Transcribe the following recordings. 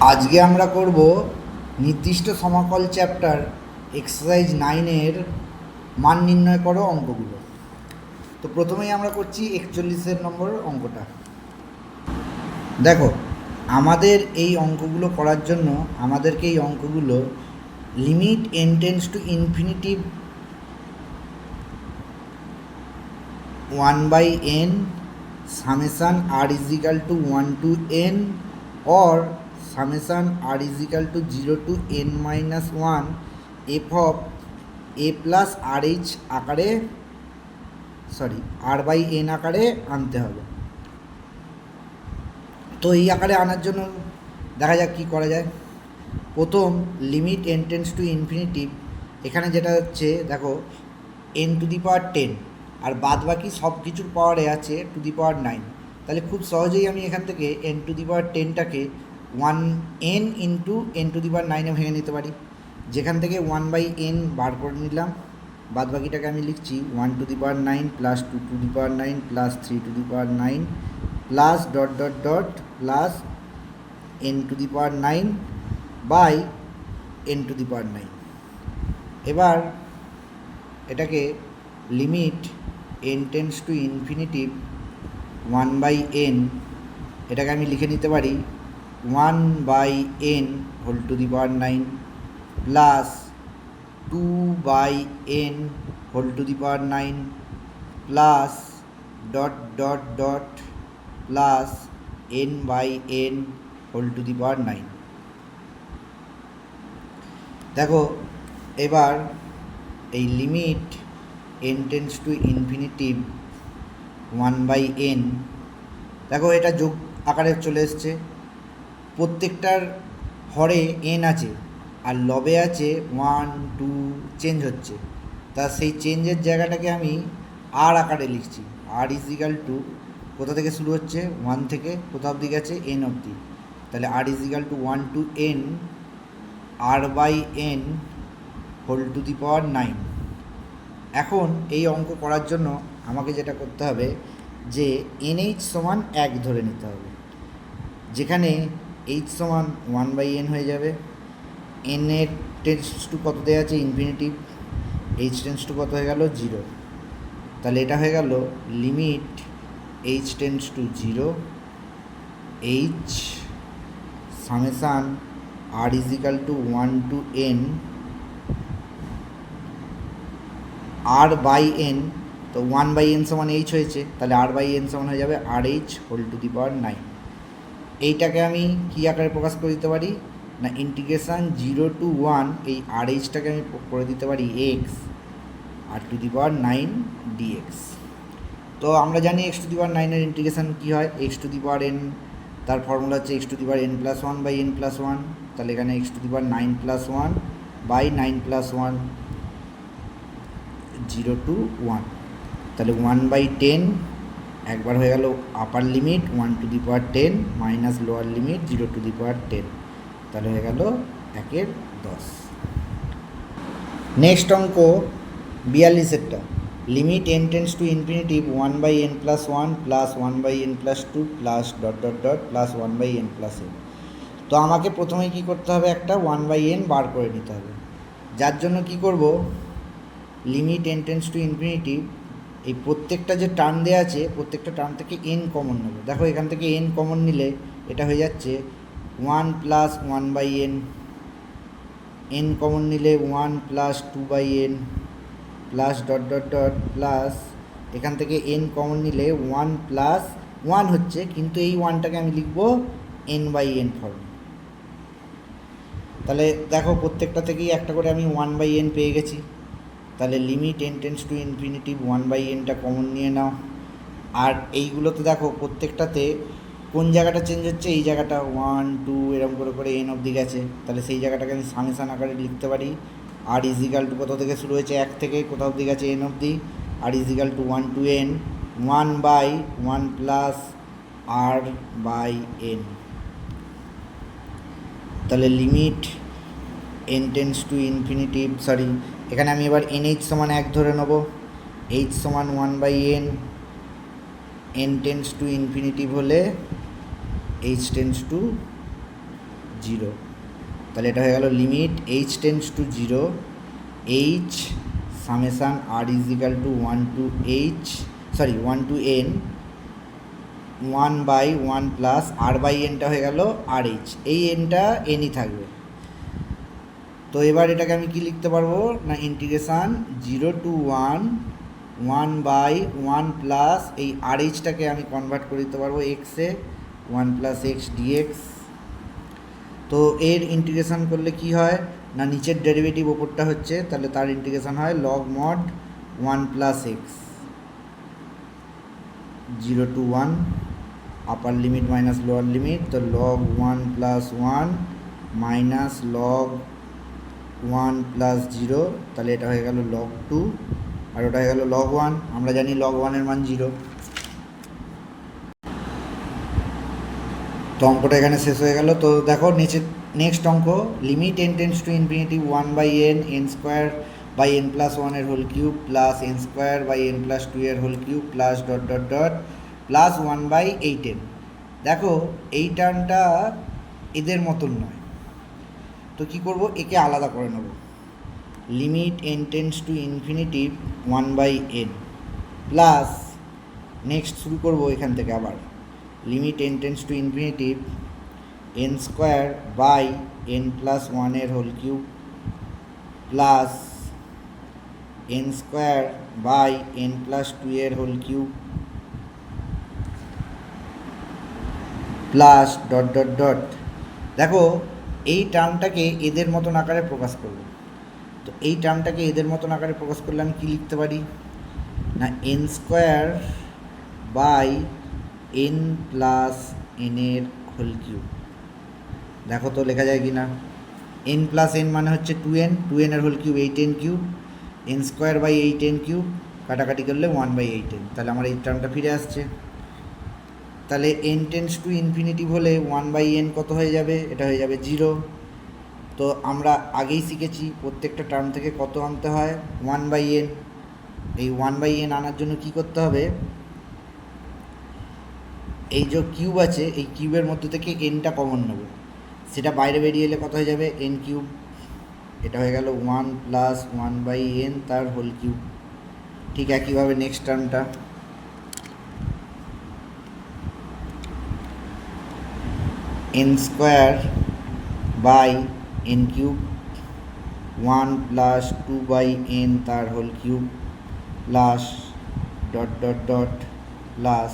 আজকে আমরা করব নির্দিষ্ট সমাকল চ্যাপ্টার এক্সারসাইজ 9-এর মান নির্ণয় করো অঙ্কগুলো। তো প্রথমেই আমরা করছি 41 নম্বর অঙ্কটা। দেখো, আমাদের এই অঙ্কগুলো করার জন্য আমাদেরকে এই অঙ্কগুলো limit n tends to infinity 1/n summation r is equal to 1 to n or summation r is equal to 0 to n minus 1 f of a plus rh আকারে r by n আকারে আনতে হবে। তো এই আকারে আনার জন্য দেখা যাক কী করা যায়। প্রথম limit n tends to infinity, এখানে যেটা হচ্ছে দেখো n টু দি পাওয়ার 10 আর বাদ বাকি সব কিছুর পাওয়ারে আছে টু দি পাওয়ার 9। তাহলে খুব সহজেই আমি এখান থেকে n টু দি পাওয়ার 10টাকে 1n into n to the power 9-এ ভেঙে নিতে পারি, যেখান থেকে 1/n বার করে নিলাম। বাদ বাকিটাকে আমি লিখছি 1 to the power 9 plus 2 to the power 9 plus 3 to the power 9 plus dot dot dot plus n to the power 9 by n to the power 9। এবার এটাকে limit n tends to infinity 1/n, এটাকে আমি লিখে নিতে পারি 1/n whole to the power 9 plus 2/n whole to the power 9 plus dot dot dot plus n/n whole to the power 9। দেখো, এবার এই limit n tends to infinity 1/n, দেখো এটা যোগ আকারে চলে এসছে। প্রত্যেকটার হরে n আছে আর লবে আছে 1 2 চেঞ্জ হচ্ছে, তা সেই চেঞ্জের জায়গাটাকে আমি r আকারে লিখছি। r ইজ ইকাল টু কোথা থেকে শুরু হচ্ছে 1 থেকে কোথা অবধি গেছে n অবধি, তাহলে r is equal to 1 to n r/n whole to the power 9। এখন এই অঙ্ক করার জন্য আমাকে যেটা করতে হবে যে nh সমান 1 ধরে নিতে হবে, যেখানে h সমান 1/n হয়ে যাবে। n এর টেন্স টু কত দেওয়া আছে ইনফিনিটিভ, h টেন্স টু কত হয়ে গেল 0। তাহলে এটা হয়ে গেল limit h tends to 0 h summation r is equal to 1 to n r/n, তো 1/n সমান h হয়েছে, তাহলে r/n সমান হয়ে যাবে rh whole to the power 9। এইটাকে আমি কী আকারে প্রকাশ করে দিতে পারি না ইন্টিগ্রেশান 0 to 1 এই rhটাকে আমি করে দিতে পারি x আর টু দি পাওয়ার 9 dx। তো আমরা জানি x টু দি পাওয়ার 9-এর ইন্টিগ্রেশান কী হয়, x to the power n, তার ফর্মুলা হচ্ছে x to the power n plus 1/n plus 1, তাহলে এখানে x to the power 9 plus 1 by 9 plus 1 0 to 1, তাহলে 1/10 একবার হয়ে গেল upper limit 1 to the power 10 minus lower limit 0 two the power 10, তাহলে হয়ে গেল 1/10। নেক্সট অঙ্ক 42-এরটা, limit n tends to infinity 1/n plus 1 plus 1/n plus 2 plus dot dot dot plus 1/n plus n। তো আমাকে প্রথমে কি করতে হবে, একটা 1/n বার করে নিতে হবে, যার জন্য কি করব limit n tends to infinity এই প্রত্যেকটা যে টার্ম দেওয়া আছে প্রত্যেকটা টার্ম থেকে n কমন নেব। দেখো এখান থেকে n কমন নিলে এটা হয়ে যাচ্ছে 1 প্লাস 1/n, n কমন নিলে 1 plus 2/n plus dot dot dot plus এখান থেকে n কমন নিলে 1 প্লাস 1 হচ্ছে, কিন্তু এই 1টাকে আমি লিখব n/n ফর্মে। তাহলে দেখো প্রত্যেকটা থেকেই একটা করে আমি 1/n পেয়ে গেছি। তাহলে limit n tends to infinity 1/nটা কমন নিয়ে নাও, আর এইগুলোতে দেখো প্রত্যেকটাতে কোন জায়গাটা চেঞ্জ হচ্ছে, এই জায়গাটা 1 2 এরকম করে করে n অবধি গেছে, তাহলে সেই জায়গাটাকে আমি সামেশান আকারে লিখতে পারি। r ইজ ইকাল টু কোথা থেকে শুরু হয়েছে 1 থেকে কোথা অবধি গেছে n অবধি, r is equal to 1 to n 1/1 plus r/n। তাহলে limit n tends to infinity এখানে আমি এবার nh সমান 1 ধরে নেব, h সমান 1/n, n tends to infinity হলে h টেন্ডস টু জিরো। তাহলে এটা হয়ে গেল limit h tends to zero h summation r is equal to 1 to n 1/1 plus r by এনটা হয়ে গেল আর এইচ, এই এনটা এনই থাকবে। তো এবার এটাকে আমি কি লিখতে পারবো না, ইন্টিগ্রেশান 0 to 1 প্লাস এই আর এইচটাকে আমি কনভার্ট করে দিতে পারবো এক্সে 1 + x dx। তো এর ইন্টিগ্রেশান করলে কি হয় না, নিচের ডেরিভেটিভ ওপরটা হচ্ছে, তাহলে তার ইন্টিগ্রেশান হয় log mod 1 + x 0 to 1 upper limit minus lower limit, তো log 1 + 1 মাইনাস log 1 + 0, তাহলে এটা হয়ে গেল log 2 আর ওটা হয়ে গেল log 1। আমরা জানি log 1 এর মান 0। তো অঙ্কটা এখানে শেষ হয়ে গেল। তো দেখো নেক্সট অঙ্ক, limit n tends to infinity 1/n n² এর whole cube plus n² n+2 এর whole cube plus dot dot dot plus 1/8n। দেখো এই টার্মটা এদের মতন নয়, তো কি করব, একে আলাদা করে নেব। Limit n tends to infinity 1/n plus next শুরু করব এখান থেকে আবার, limit n tends to infinity n² n+1 এর whole cube plus n² n+2 এর whole cube plus dot dot dot. দেখো এই টার্মটাকে এদের মতন আকারে প্রকাশ করব। তো এই টার্মটাকে এদের মতন আকারে প্রকাশ করলে আমি কী লিখতে পারি না, n² n+n এর হোল কিউব। দেখো তো লেখা যায় কি না, n+n মানে হচ্ছে 2n, 2n এর whole cube 8n cube, n²/8n cube, কাটাকাটি করলে 1/8n, তাহলে আমার এই টার্মটা ফিরে আসছে। তাহলে n টেন্স টু ইনফিনিটিভ হলে 1/n কত হয়ে যাবে, এটা হয়ে যাবে 0। তো আমরা আগেই শিখেছি প্রত্যেকটা টার্ম থেকে কত আনতে হয়, 1/n। এই 1/n আনার জন্য কি করতে হবে, এই যে কিউব আছে এই কিউবের মধ্যে থেকে nটা কমন নেব, সেটা বাইরে বেরিয়ে এলে কত হয়ে যাবে n³। এটা হয়ে গেল 1 + 1/n তার হোল কিউব। ঠিক একইভাবে নেক্সট টার্মটা, n²/n³ 1 + 2/n তার whole cube plus dot dot dot plus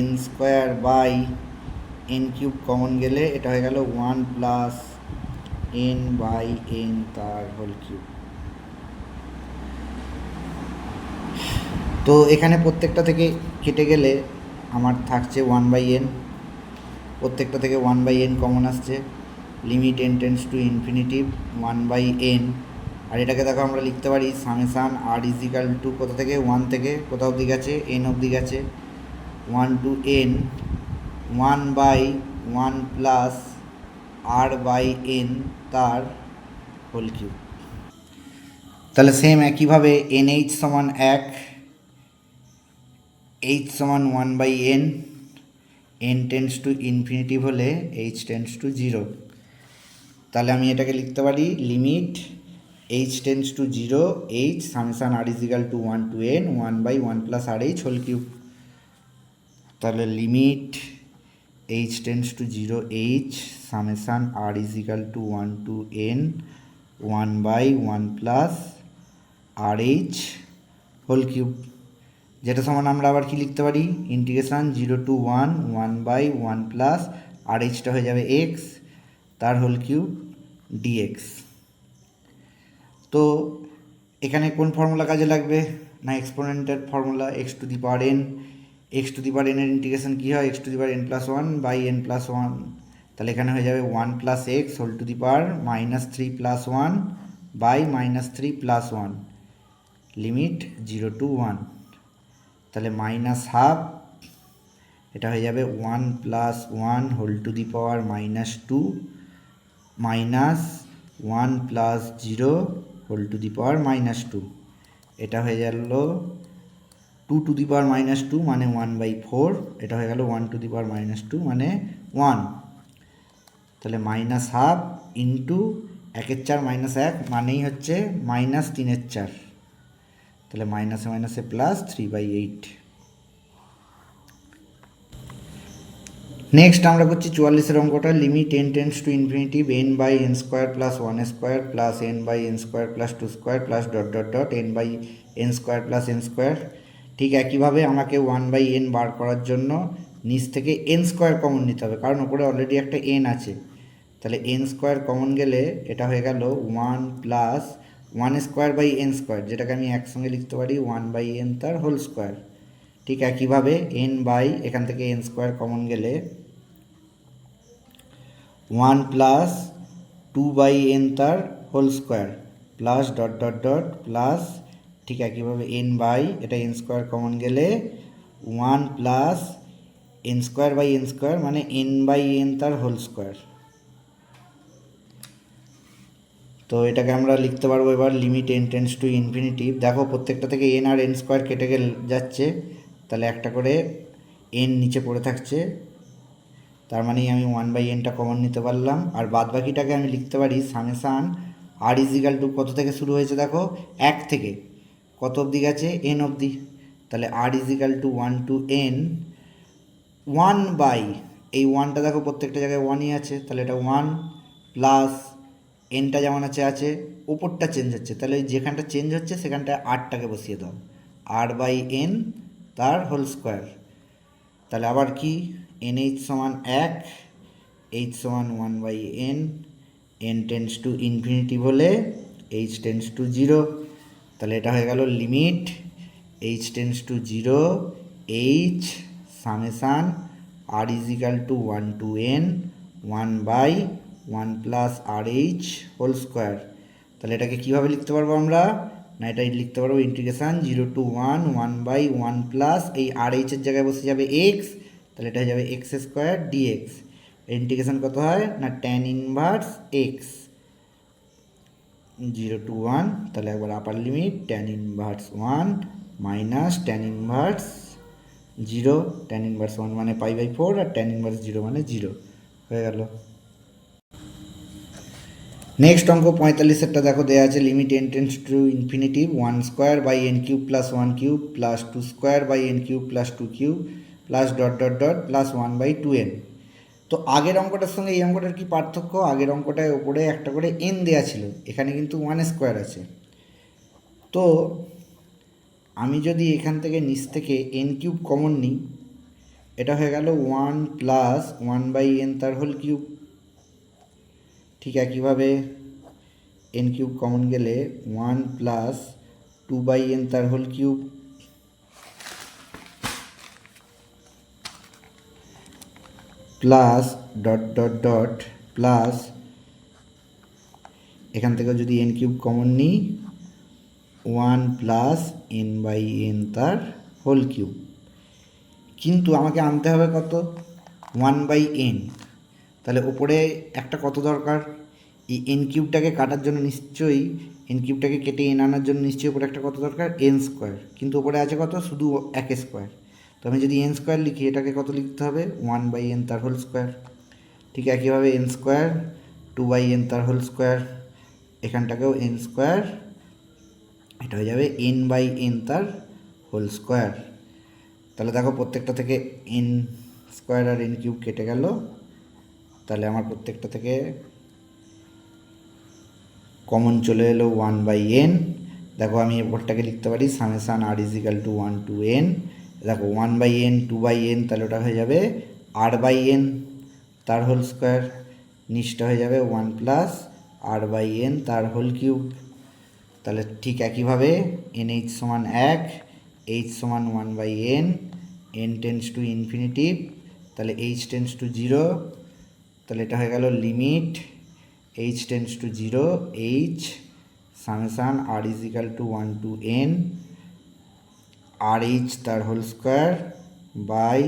n²/n³ common গেলে এটা হয়ে গেল 1 + n/n তার হোল কিউব। তো এখানে প্রত্যেকটা থেকে কেটে গেলে আমার থাকছে 1/n, প্রত্যেকটা থেকে 1/n কমন আসছে। Limit n tends to infinity 1/n, আর এটাকে দেখো আমরা লিখতে পারি summation r is equal to কোথা থেকে, 1 থেকে কোথা অবধি গেছে, n অবধি গেছে, 1 to n 1/1 প্লাস r/n তার হোল কিউব। তাহলে সেম একইভাবে nh সমান 1, h সমান 1/n, n tends to infinity হলে h টেন্স টু 0। তাহলে আমি এটাকে লিখতে পারি limit h tends to 0 h summation r is equal to 1 to n 1/1 plus rh whole cube. তাহলে limit h tends to 0 h summation r is equal to 1 to n 1/1 plus rh whole cube, যেটা সমান আমরা আবার কি লিখতে পারি, integration 0 to 1 1/1 plus rhটা হয়ে যাবে x তার হোল কিউব dx। তো এখানে কোন ফর্মুলা কাজে লাগবে না, এক্সপোনেন্টের ফর্মুলা x⁴n, x⁴n এর ইন্টিগ্রেশন কী হয়, x⁴n+1/n+1, তাহলে এখানে হয়ে যাবে 1 + x whole to the power -3+1/-3+1 limit 0 to 1, তাহলে -½ এটা হয়ে যাবে 1 + 1 whole to the power -2 minus 1 + 0 whole to the power -2, এটা হয়ে গেল 2 to the power -2 মানে 1/4, এটা হয়ে গেল 1 to the power -2 মানে 1। তাহলে মাইনাস হাফ ইন্টু 1/4 মাইনাস 1 মানেই হচ্ছে -3/4, তাহলে মাইনাসে মাইনাসে প্লাস 3/8। নেক্সট আমরা করছি 44-এর অঙ্কটা, limit n tends to infinitive n/n square plus 1 square plus n/n square plus 2 square plus dot dot dot n/n square plus n square. ঠিক একইভাবে আমাকে 1/n বার করার জন্য নিচ থেকে n স্কোয়ার কমন নিতে হবে, কারণ ওপরে অলরেডি একটা n আছে। তাহলে n স্কোয়ার কমন গেলে এটা হয়ে গেল 1 plus 1 square by n square, যেটাকে আমি একসঙ্গে লিখতে পারি 1/n তার হোল স্কোয়ার। ঠিক একইভাবে n বাই এখান থেকে n স্কোয়ার কমন গেলে 1 প্লাস 2/n তার whole square plus dot dot dot plus, ঠিক একইভাবে n বাই এটা n স্কোয়ার কমন গেলে 1 plus n square by n square মানে n/n তার হোল স্কোয়ার। তো এটাকে আমরা লিখতে পারবো এবার limit n tends to infinitive. দেখো প্রত্যেকটা থেকে n আর n স্কোয়ার কেটে যাচ্ছে, তাহলে একটা করে n নিচে পড়ে থাকছে, তার মানে আমি 1/nটা কমন নিতে পারলাম। আর বাদ বাকিটাকে আমি লিখতে পারি সামেশান r ইজিক্যাল টু কত থেকে শুরু হয়েছে দেখো 1 থেকে কত অবধি গেছে n অবধি, তাহলে r is equal to 1 to n 1 by এই 1টা দেখো প্রত্যেকটা জায়গায় 1ই আছে, তাহলে এটা 1 প্লাস nটা যেমন আছে ওপরটা চেঞ্জ হচ্ছে, তাহলে ওই যেখানটা চেঞ্জ হচ্ছে সেখানটায় rটাকে বসিয়ে দাও, r/n তার হোল স্কোয়ার। তাহলে আবার কি nh সমান 1, h সমান 1/n, n tends to infinity হলে h টেন্ডস টু 0, তাহলে এটা হয়ে গেল limit h tends to 0 h summation r is equal to 1 to n 1/1 plus rh whole square. তাহলে এটাকে কীভাবে লিখতে পারবো আমরা, না এটা লিখতে পারবো ইন্টিগ্রেশান 0 টু 1 1/1 প্লাস এই rh এর জায়গায় বসে যাবে x, তাহলে এটা হয়ে যাবে x স্কোয়ার dx। ইন্টিগ্রেশন কত হয় না tan ইনভার্স x 0 টু 1, তাহলে একবার আপার limit tan inverse 1 minus tan inverse 0, tan inverse 1 মানে π/4 আর tan ইনভার্স 0 মানে 0 হয়ে গেল। নেক্সট অঙ্ক 45-এরটা দেখো দেওয়া আছে limit n tends to infinity 1 square by n cube plus 1 cube plus 2 square by n cube plus 2 cube plus dot dot dot plus 1/2n। তো আগের অঙ্কটার সঙ্গে এই অঙ্কটার কি পার্থক্য, আগের অঙ্কটায় ওপরে একটা করে n দেওয়া ছিল, এখানে কিন্তু 1 স্কোয়ার আছে। তো আমি যদি এখান থেকে নিচ থেকে n কিউব কমন নিই, এটা হয়ে গেল 1 প্লাস 1/n তার হোল কিউব। ঠিক একইভাবে n কিউব কমন গেলে 1 প্লাস 2/n তার whole cube plus dot dot dot plus এখান থেকে যদি n কিউব কমন নিই 1 প্লাস n/n তার হোল কিউব। কিন্তু আমাকে আনতে হবে কত 1/n, তাহলে ওপরে একটা কত দরকার, এই n কিউবটাকে কাটার জন্য নিশ্চয়ই n কিউবটাকে কেটে n আনার জন্য নিশ্চয়ই ওপরে একটা কত দরকার n স্কোয়ার, কিন্তু ওপরে আছে কত শুধু 1 স্কোয়ার। তো আমি যদি n স্কোয়ার লিখি এটাকে কত লিখতে হবে 1/n তার হোল স্কোয়ার। ঠিক একইভাবে n স্কোয়ার 2/n তার হোল স্কোয়ার, এখানটাকেও n স্কোয়ার, এটা হয়ে যাবে n/n তার হোল স্কোয়ার। তাহলে দেখো প্রত্যেকটা থেকে n স্কোয়ার আর n কিউব কেটে গেল, তাহলে আমার প্রত্যেকটা থেকে কমন চলে এলো 1/n। দেখো আমি ওপরটাকে লিখতে পারি summation r is equal to 1 to n, দেখো 1/n 2/n, তাহলে ওটা হয়ে যাবে r/n তার হোল স্কোয়ার, নিচটা হয়ে যাবে 1 প্লাস r/n তার হোল কিউব। তাহলে ঠিক একইভাবে nh সমান 1, h সমান 1/n, n tends to infinity, তাহলে h টেন্ডস টু 0, তাহলে এটা হয়ে গেল limit h tends to 0 h summation r is equal to 1 to n rh তার whole square by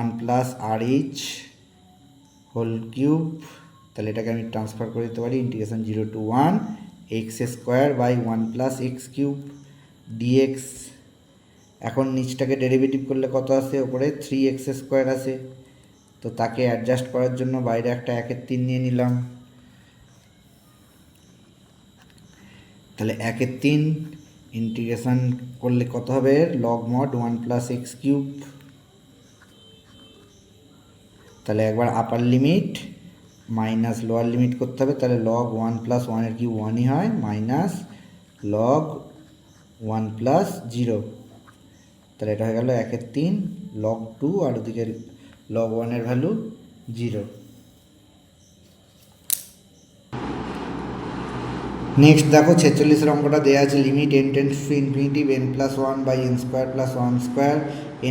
1 plus rh whole cube. তাহলে এটাকে আমি ট্রান্সফার করে দিতে পারি integration 0 to 1 x square by 1 plus x cube dx। এখন নিচটাকে ডেরিভেটিভ করলে কত আসে, ওপরে 3x স্কোয়ার আসে, তো তাকে অ্যাডজাস্ট করার জন্য বাইরে একটা 1/3 নিয়ে নিলাম। তাহলে 1/3 ইন্টিগ্রেশন করলে কত হবে, log mod 1 plus x cube. তাহলে একবার আপার লিমিট মাইনাস লোয়ার লিমিট করতে হবে, তাহলে লগ 1 প্লাস 1 কিউব 1ই হয়, মাইনাস লগ 1 প্লাস 0। তাহলে এটা হয়ে গেল 1/3 লগ 2, আর ওদিকে লগ 1 ভ্যালু 0। নেক্সট দেখো 46 অঙ্কটা দেওয়া আছে, limit n tends to infinity n plus 1 by n square plus 1 square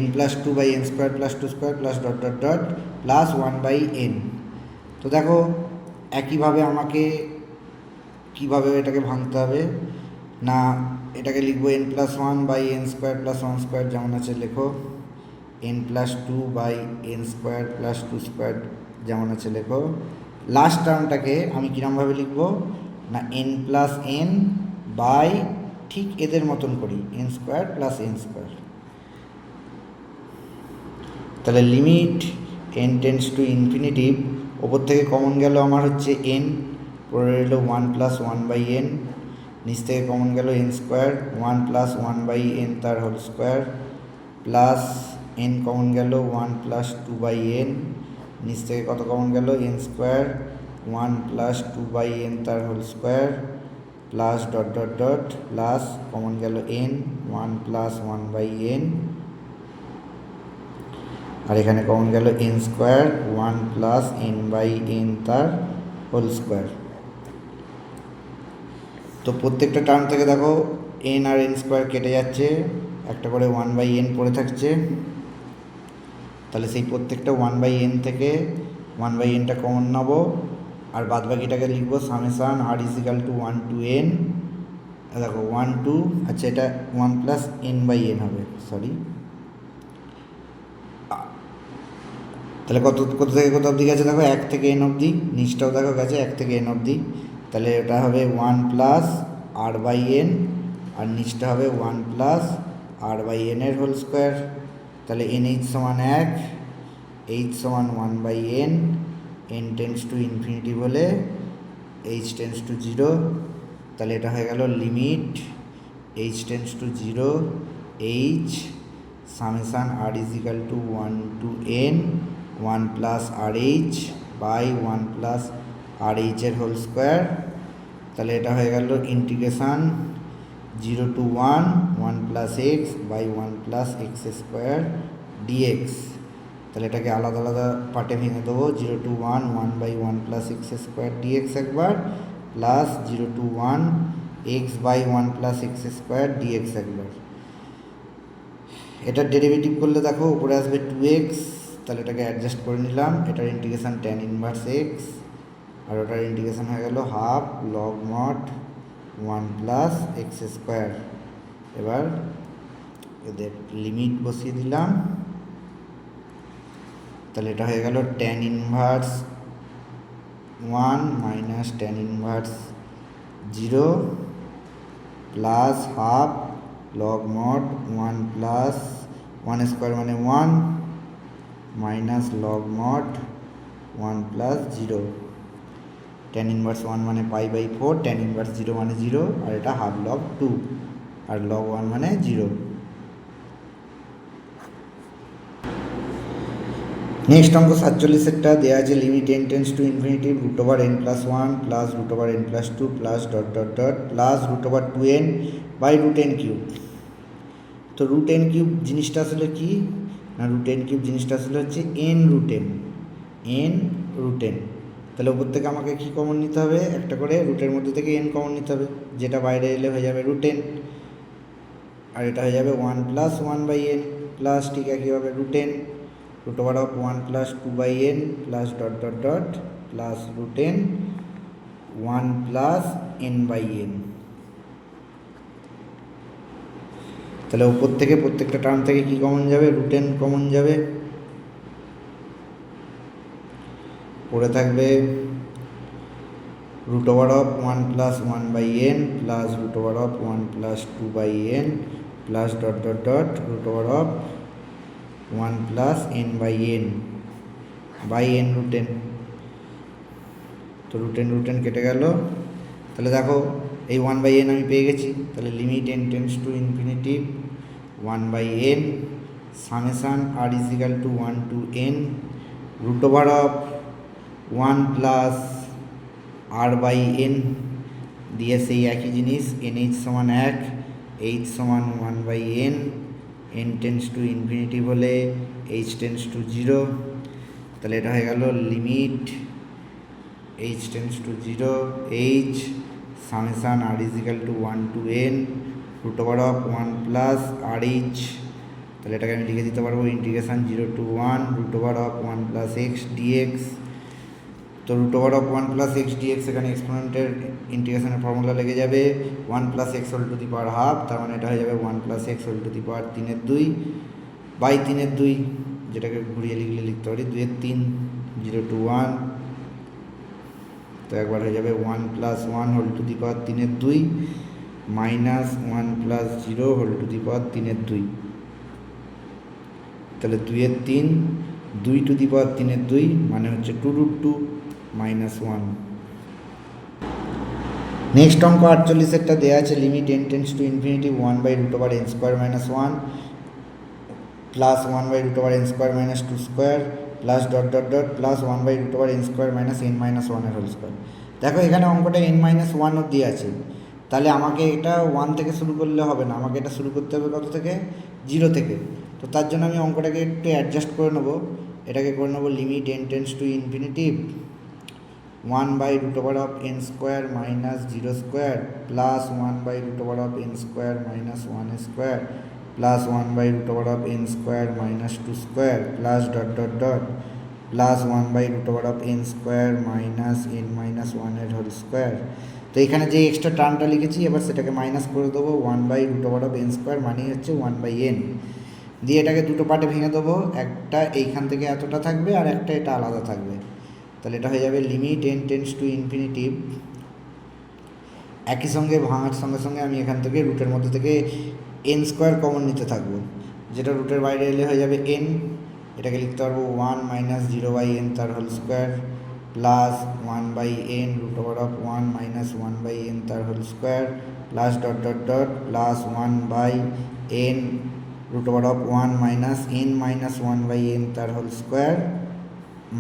n plus 2 by n square plus 2 square plus dot dot dot plus 1 by n। তো দেখো একইভাবে আমাকে কীভাবে এটাকে ভাঙতে হবে, না এটাকে লিখবো n plus 1 by n square plus 1 square যেমন আছে লেখো, n plus 2 by n square plus 2 square যেমন আছে লেখো। লাস্ট টার্মটাকে আমি কীরকমভাবে লিখবো, না n প্লাস n বাই ঠিক এদের মতন করি n square plus n square. তাহলে limit n tends to infinity, ওপর থেকে কমন গেল আমার হচ্ছে n, পরে রইল 1 প্লাস 1 বাই n, নিচ থেকে কমন গেল n square 1 plus 1 by n তার whole square, plus n common গেল 1 প্লাস 2 বাই n, নিচ থেকে কত কমন গেল n square 1 plus 2 by n তার whole square, plus dot dot dot plus common গেল n 1 প্লাস 1 বাই n, আর এখানে কমন গেল n square 1 plus n by n তার হোল স্কোয়ার। তো প্রত্যেকটা টার্ম থেকে দেখো n আর n স্কোয়ার কেটে যাচ্ছে, একটা করে 1 বাই n পড়ে থাকছে। তাহলে সেই প্রত্যেকটা 1 বাই n থেকে 1 বাই nটা কমন নেবো, আর বাদ বাকিটাকে লিখবো summation r is equal to 1 to n। দেখো 1 টু, আচ্ছা এটা 1 প্লাস n বাই n হবে, সরি। তাহলে কত থেকে কত অবধি গেছে দেখো, 1 থেকে n অবধি, নিচটাও দেখো গেছে 1 থেকে n অবধি। তাহলে এটা হবে 1 প্লাস r বাই n, আর নিচটা হবে 1 প্লাস r বাই n এর হোল স্কোয়ার। তাহলে nh সমান 1, h সমান 1 by n, n tends to infinity বলে h টেন্ডস টু 0। তাহলে এটা হয়ে গেল limit h tends to 0 h summation r is equal to 1 to n 1 plus rh by 1 plus rh এর হোল স্কোয়ার। তাহলে এটা হয়ে গেল integration 0 to 1 1 plus x by 1 plus x square dx. তাহলে এটাকে আলাদা আলাদা পার্টে ভেঙে দেবো, 0 to 1 1 by 1 plus x square dx একবার, plus 0 to 1 x by 1 plus x square dx একবার। এটার ডেরিভেটিভ করলে দেখো উপরে আসবে 2x, তাহলে এটাকে অ্যাডজাস্ট করে নিলাম। এটার ইন্টিগ্রেশান tan ইনভার্স এক্স, আর ওটার ইন্টিগ্রেশান হয়ে গেল half log mod 1 plus x square. এবার এদের লিমিট বসিয়ে দিলাম, তাহলে এটা হয়ে গেল tan inverse 1 minus tan inverse 0 plus half log mod 1 plus 1 square মানে 1 minus log mod 1 plus 0। tan inverse 1 মানে পাই বাই 4, tan ইনভার্স 0 মানে 0, আর এটা হাফ লগ 2, আর লগ 1 মানে 0। নেক্সট অঙ্ক 47-এরটা দেওয়া আছে, limit n tends to infinity root over n plus 1 plus root over n plus 2 plus dot dot dot plus root over 2n by root n cube. তো root n cube জিনিসটা আসলে কি, না রুট n কিউব জিনিসটা আসলে হচ্ছে n root n। তাহলে ওপর থেকে আমাকে কী কমন নিতে হবে, একটা করে রুটের মধ্যে থেকে n কমন নিতে হবে, যেটা বাইরে এলে হয়ে যাবে রুট n, আর এটা হয়ে যাবে 1 প্লাস 1 বাই n প্লাস ঠিক একইভাবে root n root over of 1 plus 2 by n plus dot dot dot plus root n 1 plus n by n। তাহলে উপর থেকে প্রত্যেকটা টার্ম থেকে কি কমন যাবে, রুট n কমন যাবে, পড়ে থাকবে root over of 1 plus 1 by n plus root over of 1 plus 2 by n plus dot dot dot root over of 1 plus n by n। By n root n. তো root n কেটে গেল। তাহলে দেখো এই 1/n আমি পেয়ে গেছি। তাহলে limit n tends to infinity 1/n summation r is equal to 1 to n root over of 1 plus r by n দিয়ে সেই একই জিনিস nh সমান 1, h সমান 1/n, n tends to infinity বলে h টেন্ডস টু 0। তাহলে এটা হয়ে গেল limit h tends to 0 h summation r is equal to 1 to n root over of 1 plus r h। তাহলে এটাকে আমি লিখে দিতে পারবো integration 0 to 1 root over of 1 plus x dx. তো root over of 1 plus x dx এখানে এক্সপোনেন্টের ইন্টিগ্রেশনের ফর্মুলা লেগে যাবে 1 plus x whole to the power half, তার মানে এটা হয়ে যাবে 1 plus x whole to the power 3/2 by 3/2, যেটাকে ঘুরিয়ে লিখলে লিখতে পারি 2/3 0 টু 1। তো একবার হয়ে যাবে 1 plus 1 whole to the power 3/2 minus 1 plus 0 whole to the power 3/2। তাহলে 2/3 2 টু দি পাওয়ার 3/2 মানে হচ্ছে 2√2 মাইনাস 1। নেক্সট অঙ্ক 48 দেওয়া আছে limit n tends to infinity 1/√n square minus 1 plus 1/√n square minus 2 square plus dot dot dot plus 1/√n square minus n minus 1 এর whole square. দেখো এখানে অঙ্কটা n মাইনাস 1 অবধি আছে। তাহলে আমাকে এটা 1 থেকে শুরু করলে হবে না, আমাকে এটা শুরু করতে হবে কত থেকে? 0 থেকে। তো তার জন্য আমি অঙ্কটাকে একটু অ্যাডজাস্ট করে নেবো। এটাকে করে নেবো limit n tends to infinity 1/√n square minus 0 square plus 1/√n square minus 1 square plus 1/√n square minus 2 square plus dot dot dot plus 1/√n square minus n minus 1 এর হোল স্কোয়ার। তো এখানে যে extra টার্মটা লিখেছি এবার সেটাকে minus করে দেবো 1/√n square মানে হচ্ছে 1/n দিয়ে এটাকে দুটো পার্টে ভেঙে দেবো, একটা এইখান থেকে এতটা থাকবে আর একটা এটা আলাদা থাকবে। তাহলে এটা হয়ে যাবে limit n tends to infinity, একই সঙ্গে ভাঙার সঙ্গে সঙ্গে আমি এখান থেকে রুটের মধ্যে থেকে n স্কোয়ার কমন নিতে থাকবো, যেটা রুটের বাইরে এলে হয়ে যাবে n। এটাকে লিখতে পারবো 1 মাইনাস 0/n তার whole square plus 1/n root over of 1 minus 1/n তার whole square plus dot dot dot plus 1/n root over of 1 minus n minus 1/n তার whole square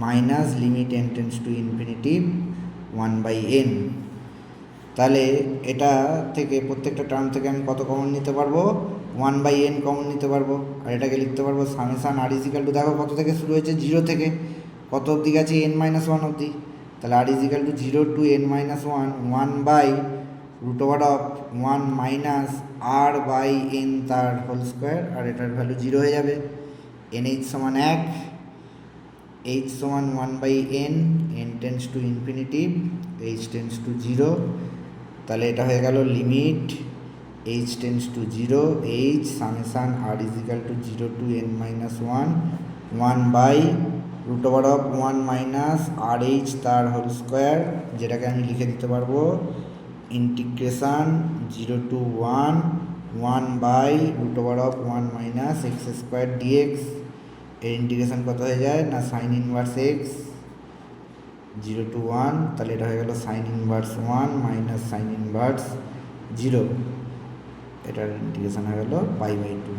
minus limit n tends to infinity 1/n। তাহলে এটা থেকে প্রত্যেকটা term থেকে আমি কত common নিতে পারবো? 1/n কমন নিতে পারবো। আর এটাকে লিখতে পারবো summation r is equal two, দেখো কত থেকে শুরু হয়েছে? 0 থেকে। কত অবধি গেছে? n মাইনাস 1 অবধি। তাহলে r is equal to 0 to n minus 1 1/√1 minus r by n তার হোল স্কোয়ার, আর এটার ভ্যালু 0 হয়ে যাবে। nh সমান 1, h সমান 1/n, n tends to infinity h tends to 0। তাহলে এটা হয়ে গেল limit h tends to 0 h summation r is equal to 0 to n minus 1 1/√1 minus rh তার হোল স্কোয়ার, যেটাকে আমি লিখে দিতে পারবো integration 0 to 1 1/√1 minus x square d x. এর ইন্টিগ্রেশন কত হয়ে যায় না সাইন ইনভার্স এক্স 0 টু 1। তাহলে এটা হয়ে গেল sine inverse 1 minus sine inverse 0, এটার ইন্টিগ্রেশন হয়ে গেল π/2।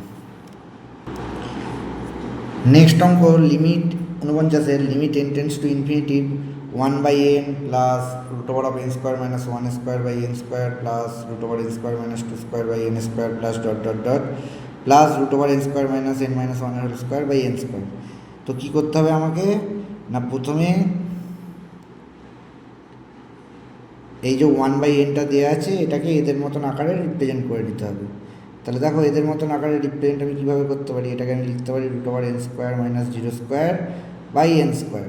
নেক্সট অঙ্ক limit 49 limit n tends to infinity 1/n plus root over of n square minus 1 square by n square plus root over n square minus 2 square by n square plus dot dot dot plus root over n square minus n minus 1 এর whole square by n square. তো কী করতে হবে আমাকে না, প্রথমে এই যে 1/nটা দেওয়া আছে এটাকে এদের মতন আকারে রিপ্রেজেন্ট করে নিতে হবে। তাহলে দেখো এদের মতন আকারে রিপ্রেজেন্ট আমি কীভাবে করতে পারি? এটাকে আমি লিখতে পারি root over n square minus 0 square by n square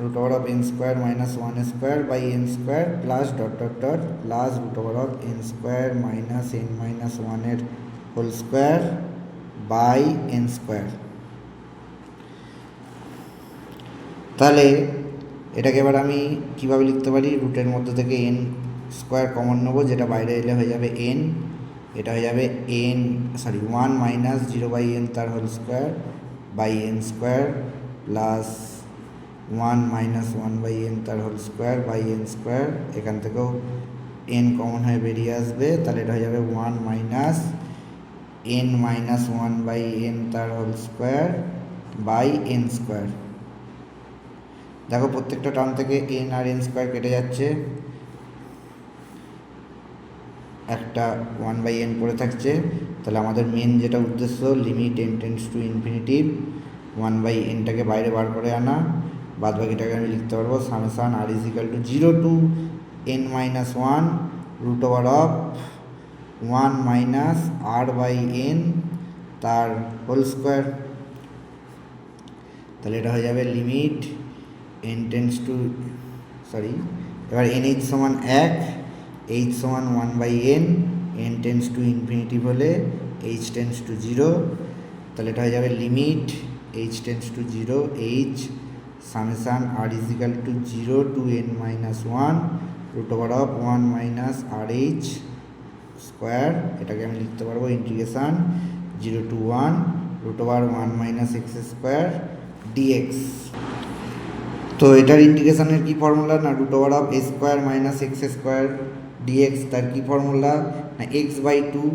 root over of n square minus 1 square by n square plus dot dot dot plus root over of n square minus n minus 1 এর whole square by n square. তাহলে এটাকে এবার আমি কীভাবে লিখতে পারি? রুটের মধ্যে থেকে n স্কোয়ার কমন নেবো, যেটা বাইরে এলে হয়ে যাবে n, এটা হয়ে যাবে 1 মাইনাস 0/n তার whole square by n square plus 1 minus 1 by n তার whole square by n square, এখান থেকেও এন কমন হয়ে বেরিয়ে আসবে, তাহলে এটা হয়ে যাবে 1 minus n minus 1 by n তার whole square by n square. দেখো প্রত্যেকটা টার্ম থেকে এন আর এন স্কোয়ার কেটে যাচ্ছে, একটা 1 বাই এন পড়ে থাকছে। তাহলে আমাদের মেন যেটা উদ্দেশ্য, limit n tends to infinity 1 by এনটাকে বাইরে বার করে আনা, বাদ বাকিটাকে আমি লিখতে পারবো summation r is equal to 0 to n minus 1 root over of 1 minus r by n তার হোল স্কোয়ার। তাহলে এটা হয়ে যাবে লিমিট এন টেন্ডস টু এবার এন এইচ সমান 1, এইচ সমান 1 by n, n tends to infinity হলে এইচ টেন্ডস টু 0। তাহলে এটা হয়ে যাবে limit h tends to 0 h summation r is equal to 0 to n minus 1 root over of 1 minus r h square. এটাকে আমি লিখতে পারবো integration 0 to 1 root over 1 minus x square d x. তো এটার ইন্টিগ্রেশনের কী ফর্মুলা না, root over of a square minus x square d x, তার কী ফর্মুলা না x by 2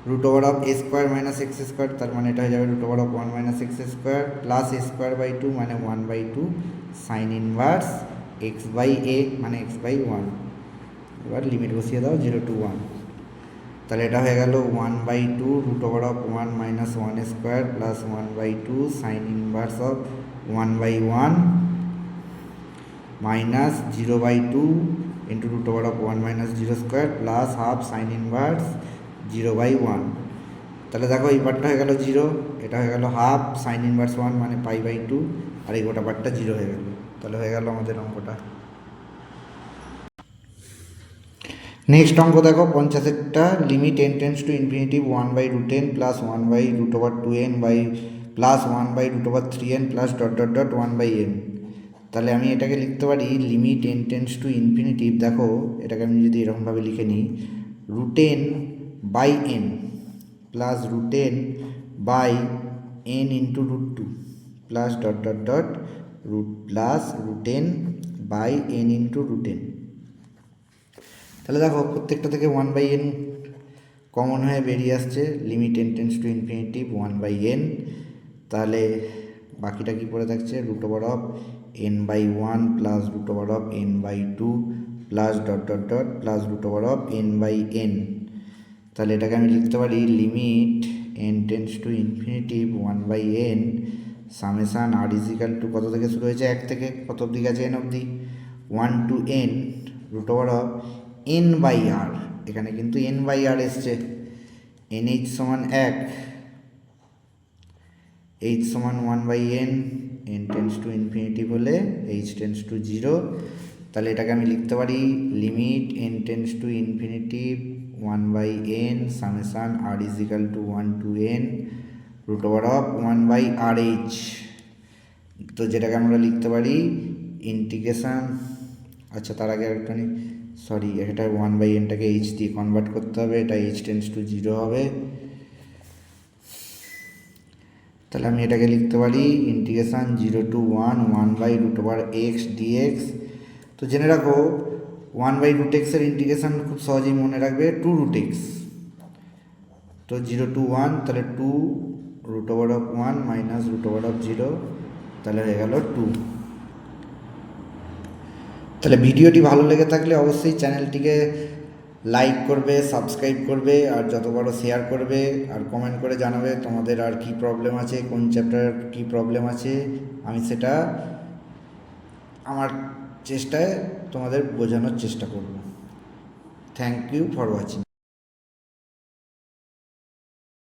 root over of a square minus x square, তার মানে এটা হয়ে যাবে root over of 1 minus x square plus a square by 2 মানে 1 by 2 sine inverse x by a মানে এক্স বাই 1। এবার লিমিট বসিয়ে দাও 0 টু 1, তাহলে এটা হয়ে গেল 1 by 2 root over of 1 minus 1 square plus 1 by 2 sine inverse of 1 by 1 minus 0 by 2 into root over of 1 minus 0 square plus half sine inverse 0 by 1। তাহলে দেখো এই পার্টটা হয়ে গেল 0, এটা হয়ে গেল হাফ সাইন ইনভার্স 1 মানে পাই বাই 2, আর এই গোটা পার্টটা 0 হয়ে গেল। তাহলে হয়ে গেল আমাদের অঙ্কটা। নেক্সট অঙ্ক দেখো 50টা, limit n tends to infinity 1 by root n plus 1 by root over 2n by plus 1 by root over 3n plus dot dot dot 1 by n. তাহলে আমি এটাকে লিখতে পারি limit n tends to infinity, দেখো এটাকে আমি যদি এরকমভাবে লিখে নিই root n by n plus root n by n into root 2 plus dot dot dot root plus root n by n into root n. তাহলে দেখো প্রত্যেকটা থেকে 1 বাই এন কমন হয়ে বেরিয়ে আসছে, limit n tends to infinity 1 by n. তাহলে বাকিটা কি পড়ে থাকছে root over of n by 1 plus root over of n by 2 plus dot dot dot plus root over of n by n. তাহলে এটাকে আমি লিখতে পারি limit n tends to infinity 1 by n summation r is equal to কত থেকে শুরু হয়েছে 1 থেকে কত অবধি গেছে এন অবধি 1 to n root over of n by r, এখানে কিন্তু এন বাই আর এসছে, এন এইচ সমান 1, এইচ সমান 1 by n, n tends to infinity হলে এইচ টেন্ডস টু 0। তাহলে এটাকে আমি লিখতে পারি limit n tends to infinity 1 by n summation r is equal to 1 to n root over of 1 by r h. তো যেটাকে আমরা লিখতে পারি ইন্টিগ্রেশন, আচ্ছা তার আগে একটুখানি এটা 1 বাই এনটাকে এইচ দিয়ে কনভার্ট করতে হবে, এটা এইচ টেন্ডস টু 0 হবে। তাহলে আমি এটাকে লিখতে পারি integration 0 to 1 by root over x dx. তো জেনে রাখো 1 বাই রুট এক্সের ইন্টিগ্রেশন খুব সহজেই মনে রাখবে 2 রুট এক্স। তো 0 টু 1 তাহলে 2 root over of 1 minus root over of 0, তাহলে হয়ে গেল 2। তাহলে ভিডিওটি ভালো লেগে থাকলে অবশ্যই চ্যানেলটিকে লাইক করবে, সাবস্ক্রাইব করবে, আর যত বড় শেয়ার করবে, আর কমেন্ট করে জানাবে তোমাদের আর কি প্রবলেম আছে, কোন চ্যাপ্টার কি প্রবলেম আছে, আমি সেটা আমার চেষ্টায় তোমাদের বোঝানোর চেষ্টা করব। Thank you for watching.